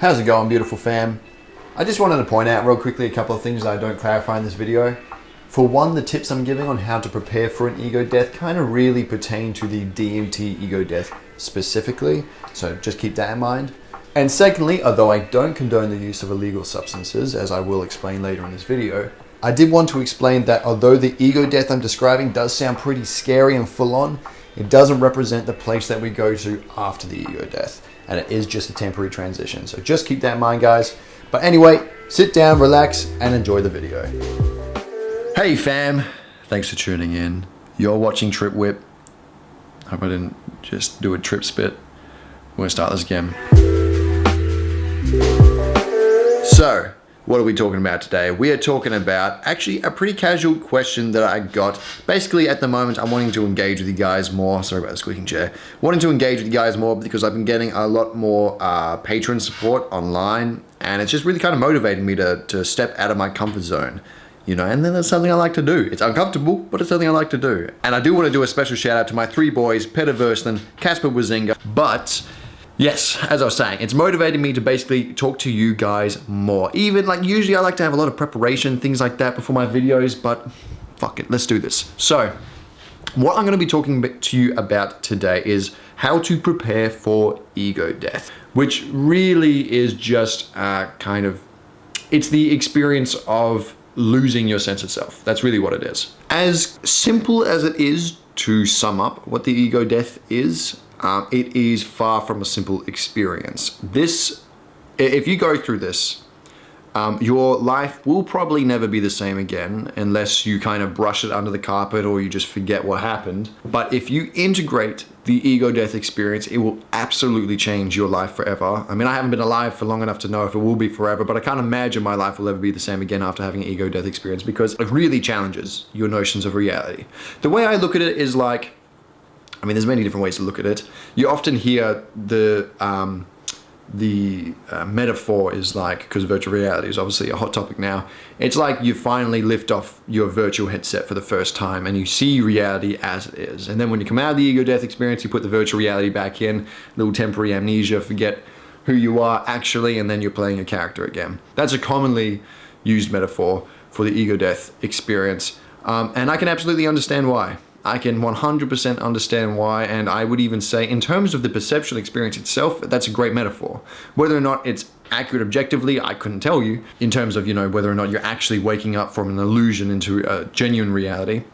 How's it going, beautiful fam? I just wanted to point out real quickly a couple of things that I don't clarify in this video. For one, the tips I'm giving on how to prepare for an ego death kind of really pertain to the DMT ego death specifically, so just keep that in mind. And secondly, although I don't condone the use of illegal substances, as I will explain later in this video, I did want to explain that although the ego death I'm describing does sound pretty scary and full on, it doesn't represent the place that we go to after the ego death, and it is just a temporary transition. So just keep that in mind, guys. But anyway, sit down, relax, and enjoy the video. Hey fam, thanks for tuning in. You're watching Trip Whip. Hope I didn't just do a trip spit. We're gonna start this again. So, what are we talking about today? We are talking about actually a pretty casual question that I got. Basically, at the moment, I'm wanting to engage with you guys more. Sorry about the squeaking chair. Wanting to engage with you guys more because I've been getting a lot more patron support online, and it's just really kind of motivating me to step out of my comfort zone. You know, and then that's something I like to do. It's uncomfortable, but it's something I like to do. And I do want to do a special shout out to my three boys, Wersland, Casper, Huizenga. But yes, as I was saying, it's motivating me to basically talk to you guys more. Even like usually I like to have a lot of preparation, things like that before my videos, but fuck it, let's do this. So what I'm going to be talking to you about today is how to prepare for ego death, which really is just it's the experience of losing your sense of self. That's really what it is. As simple as it is to sum up what the ego death is, it is far from a simple experience. If you go through this, your life will probably never be the same again unless you kind of brush it under the carpet or you just forget what happened. But if you integrate the ego death experience, it will absolutely change your life forever. I mean, I haven't been alive for long enough to know if it will be forever, but I can't imagine my life will ever be the same again after having an ego death experience because it really challenges your notions of reality. The way I look at it is like, I mean, there's many different ways to look at it. You often hear the metaphor is like, because virtual reality is obviously a hot topic now, it's like you finally lift off your virtual headset for the first time and you see reality as it is. And then when you come out of the ego death experience, you put the virtual reality back in, little temporary amnesia, forget who you are actually, and then you're playing a character again. That's a commonly used metaphor for the ego death experience. And I can absolutely understand why. I can 100% understand why, and I would even say in terms of the perceptual experience itself, that's a great metaphor. Whether or not it's accurate objectively, I couldn't tell you. In terms of, you know, whether or not you're actually waking up from an illusion into a genuine reality,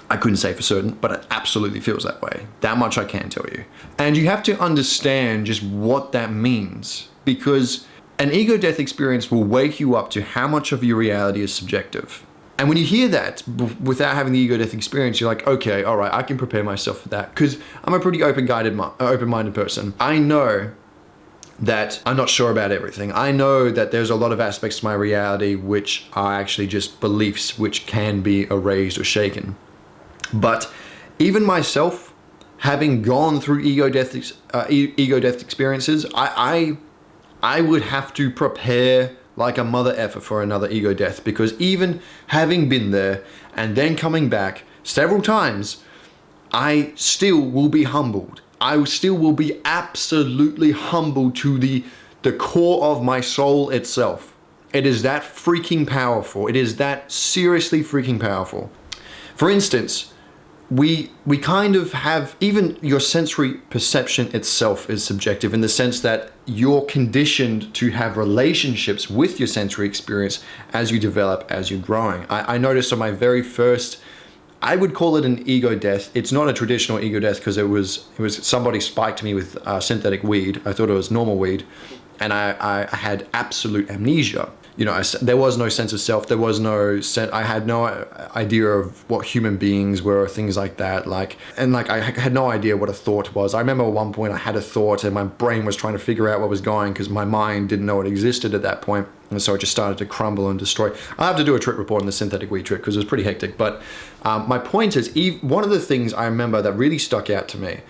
I couldn't say for certain, but it absolutely feels that way. That much I can tell you. And you have to understand just what that means, because an ego death experience will wake you up to how much of your reality is subjective. And when you hear that, without having the ego death experience, you're like, okay, all right, I can prepare myself for that. Because I'm a pretty open-minded person. I know that I'm not sure about everything. I know that there's a lot of aspects to my reality which are actually just beliefs which can be erased or shaken. But even myself, having gone through ego death experiences, I would have to prepare like a mother effer for another ego death, because even having been there and then coming back several times, I still will be humbled. I still will be absolutely humbled to the core of my soul itself. It is that freaking powerful. It is that seriously freaking powerful. For instance, we kind of have, even your sensory perception itself is subjective in the sense that you're conditioned to have relationships with your sensory experience as you develop, as you're growing. I noticed on my very first, I would call it an ego death. It's not a traditional ego death because it was somebody spiked me with synthetic weed. I thought it was normal weed, and I had absolute amnesia. You know, there was no sense of self. There was no I had no idea of what human beings were, things like that. I had no idea what a thought was. I remember at one point I had a thought and my brain was trying to figure out what was going because my mind didn't know it existed at that point. And so it just started to crumble and destroy. I have to do a trip report on the synthetic weed trip because it was pretty hectic. But my point is, one of the things I remember that really stuck out to me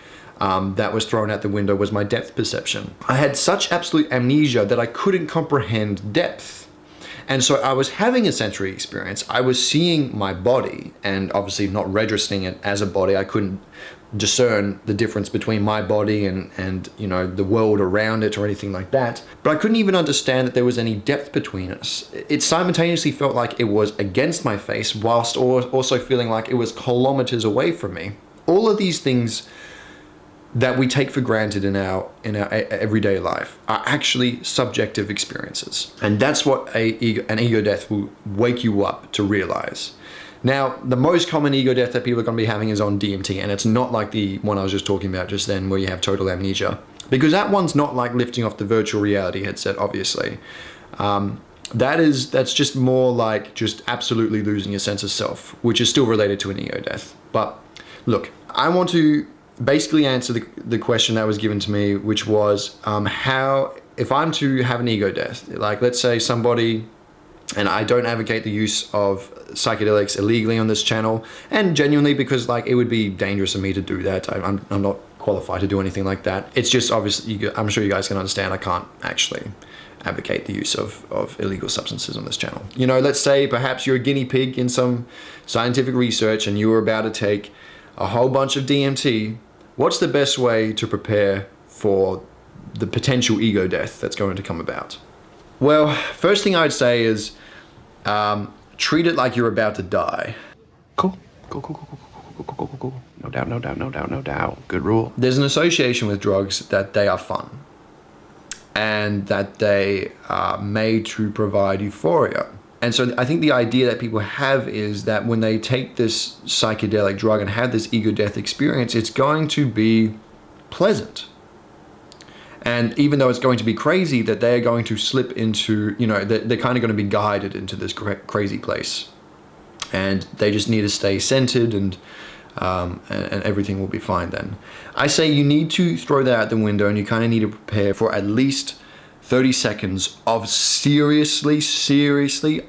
that was thrown out the window was my depth perception. I had such absolute amnesia that I couldn't comprehend depth. And so I was having a sensory experience. I was seeing my body and obviously not registering it as a body. I couldn't discern the difference between my body and you know, the world around it or anything like that. But I couldn't even understand that there was any depth between us. It simultaneously felt like it was against my face, whilst also feeling like it was kilometers away from me. All of these things that we take for granted in our everyday life are actually subjective experiences. And that's what an ego death will wake you up to realize. Now, the most common ego death that people are going to be having is on DMT, and it's not like the one I was just talking about just then where you have total amnesia, because that one's not like lifting off the virtual reality headset, obviously. That's just more like just absolutely losing your sense of self, which is still related to an ego death. But look, I want to basically answer the question that was given to me, which was how, if I'm to have an ego death, like let's say somebody, and I don't advocate the use of psychedelics illegally on this channel, and genuinely because like it would be dangerous of me to do that. I'm not qualified to do anything like that. It's just obviously, I'm sure you guys can understand, I can't actually advocate the use of illegal substances on this channel. You know, let's say perhaps you're a guinea pig in some scientific research and you were about to take a whole bunch of DMT. What's the best way to prepare for the potential ego death that's going to come about? Well, first thing I'd say is treat it like you're about to die. Cool. No doubt. Good rule. There's an association with drugs that they are fun and that they are made to provide euphoria. And so I think the idea that people have is that when they take this psychedelic drug and have this ego death experience, it's going to be pleasant. And even though it's going to be crazy, that they're going to slip into, you know, they're kind of going to be guided into this crazy place. And they just need to stay centered and everything will be fine then. I say you need to throw that out the window and you kind of need to prepare for at least 30 seconds of seriously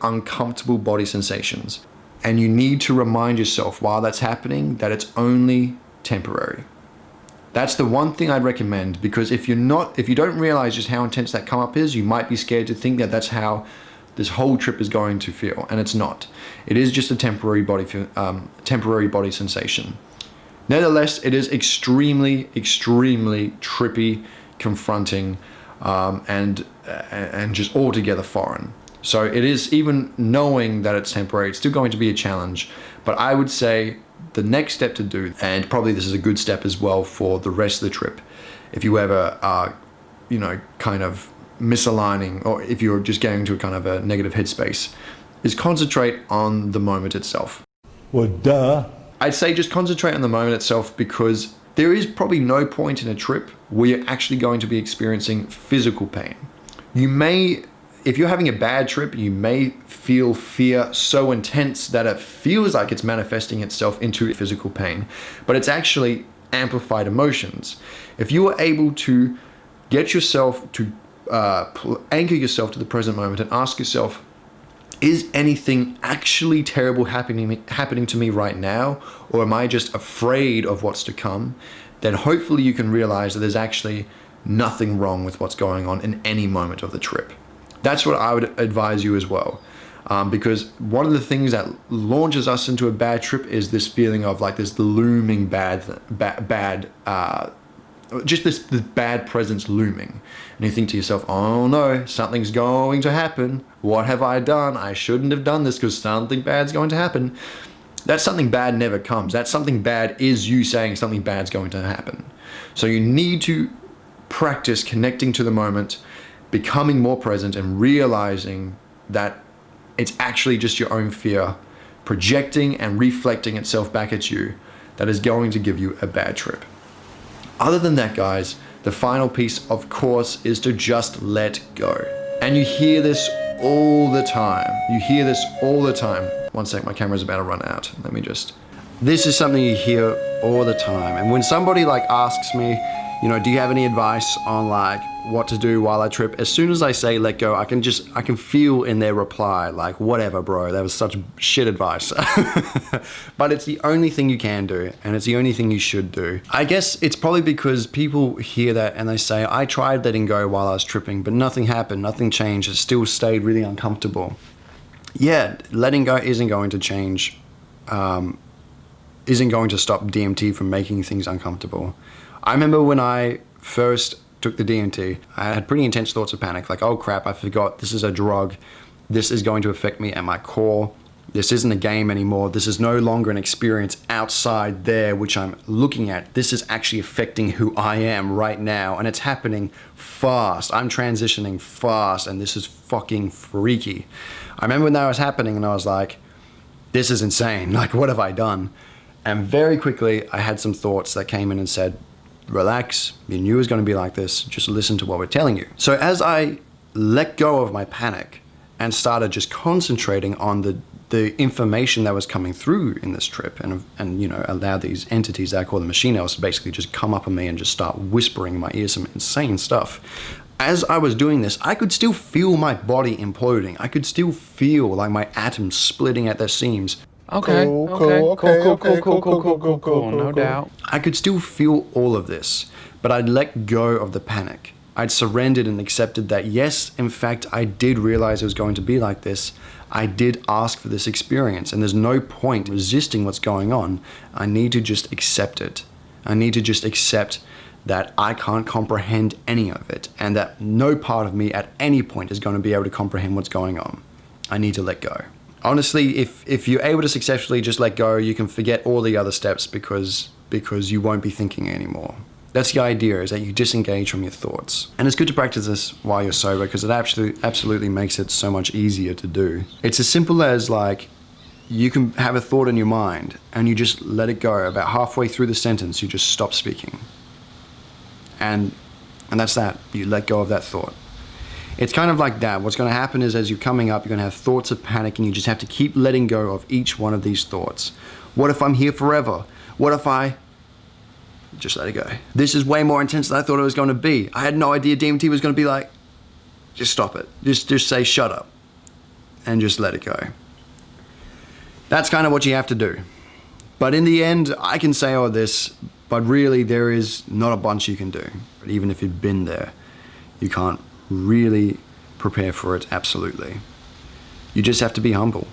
uncomfortable body sensations. And you need to remind yourself while that's happening that it's only temporary. That's the one thing I'd recommend, because if you don't realize just how intense that come up is, you might be scared to think that that's how this whole trip is going to feel, and it's not. It is just a temporary body sensation. Nevertheless, it is extremely trippy, confronting, and just altogether foreign. So it is, even knowing that it's temporary, it's still going to be a challenge. But I would say the next step to do, and probably this is a good step as well for the rest of the trip, if you ever are, you know, kind of misaligning, or if you're just getting into a kind of a negative headspace, is concentrate on the moment itself. Well, duh. I'd say just concentrate on the moment itself, because there is probably no point in a trip where you're actually going to be experiencing physical pain. You may, if you're having a bad trip, you may feel fear so intense that it feels like it's manifesting itself into physical pain, but it's actually amplified emotions. If you are able to get yourself to anchor yourself to the present moment and ask yourself, is anything actually terrible happening to me right now, or am I just afraid of what's to come? Then hopefully you can realize that there's actually nothing wrong with what's going on in any moment of the trip. That's what I would advise you as well. Because one of the things that launches us into a bad trip is this feeling of like this looming just this bad presence looming. And you think to yourself, oh no, something's going to happen. What have I done? I shouldn't have done this because something bad's going to happen. That something bad never comes. That something bad is you saying something bad's going to happen. So you need to practice connecting to the moment, becoming more present, and realizing that it's actually just your own fear projecting and reflecting itself back at you that is going to give you a bad trip. Other than that, guys, the final piece, of course, is to just let go. And you hear this all the time. One sec, my camera's about to run out. This is something you hear all the time. And when somebody like asks me, you know, do you have any advice on like what to do while I trip? As soon as I say let go, I can feel in their reply like, whatever, bro, that was such shit advice. But it's the only thing you can do, and it's the only thing you should do. I guess it's probably because people hear that and they say, I tried letting go while I was tripping, but nothing happened, nothing changed, it still stayed really uncomfortable. Yeah, letting go isn't going to change isn't going to stop DMT from making things uncomfortable. I remember when I first took the DMT, I had pretty intense thoughts of panic, like, oh crap, I forgot this is a drug. This is going to affect me at my core. This isn't a game anymore. This is no longer an experience outside there, which I'm looking at. This is actually affecting who I am right now, and it's happening fast. I'm transitioning fast, and this is fucking freaky. I remember when that was happening, and I was like, this is insane. Like, what have I done? And very quickly, I had some thoughts that came in and said, relax, you knew it was going to be like this, just listen to what we're telling you. So as I let go of my panic and started just concentrating on the information that was coming through in this trip, and you know, allow these entities that I call the machine elves to basically just come up on me and just start whispering in my ear some insane stuff. As I was doing this, I could still feel my body imploding. I could still feel like my atoms splitting at their seams. Okay, cool, no doubt. I could still feel all of this, but I'd let go of the panic. I'd surrendered and accepted that, yes, in fact, I did realize it was going to be like this. I did ask for this experience, and there's no point resisting what's going on. I need to just accept it. I need to just accept that I can't comprehend any of it, and that no part of me at any point is going to be able to comprehend what's going on. I need to let go. Honestly, if you're able to successfully just let go, you can forget all the other steps because you won't be thinking anymore. That's the idea, is that you disengage from your thoughts. And it's good to practice this while you're sober, because it absolutely makes it so much easier to do. It's as simple as, like, you can have a thought in your mind and you just let it go. About halfway through the sentence, you just stop speaking. And that's that. You let go of that thought. It's kind of like that. What's going to happen is, as you're coming up, you're going to have thoughts of panic, and you just have to keep letting go of each one of these thoughts. What if I'm here forever? What if I... Just let it go. This is way more intense than I thought it was going to be. I had no idea DMT was going to be like... Just stop it. Just say shut up. And just let it go. That's kind of what you have to do. But in the end, I can say all this, but really there is not a bunch you can do. But even if you've been there, you can't really prepare for it absolutely. You just have to be humble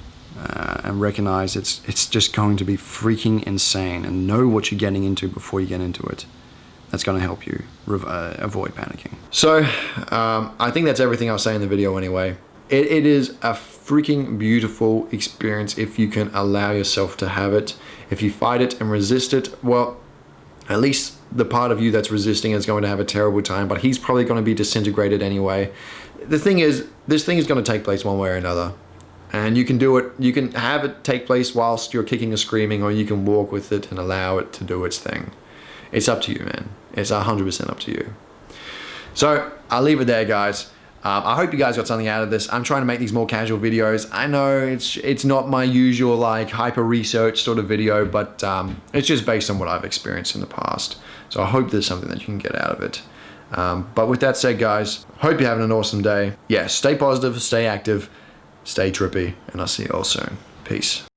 and recognize it's just going to be freaking insane, and know what you're getting into before you get into it. That's going to help you avoid panicking. So I think that's everything I'll say in the video anyway. It is a freaking beautiful experience if you can allow yourself to have it. If you fight it and resist it, well, at least the part of you that's resisting is going to have a terrible time, but he's probably going to be disintegrated anyway. The thing is, this thing is going to take place one way or another. And you can do it, you can have it take place whilst you're kicking or screaming, or you can walk with it and allow it to do its thing. It's up to you, man. It's 100% up to you. So I'll leave it there, guys. I hope you guys got something out of this. I'm trying to make these more casual videos. I know it's not my usual like hyper research sort of video, but it's just based on what I've experienced in the past. So I hope there's something that you can get out of it. But with that said, guys, hope you're having an awesome day. Yeah, stay positive, stay active, stay trippy, and I'll see you all soon. Peace.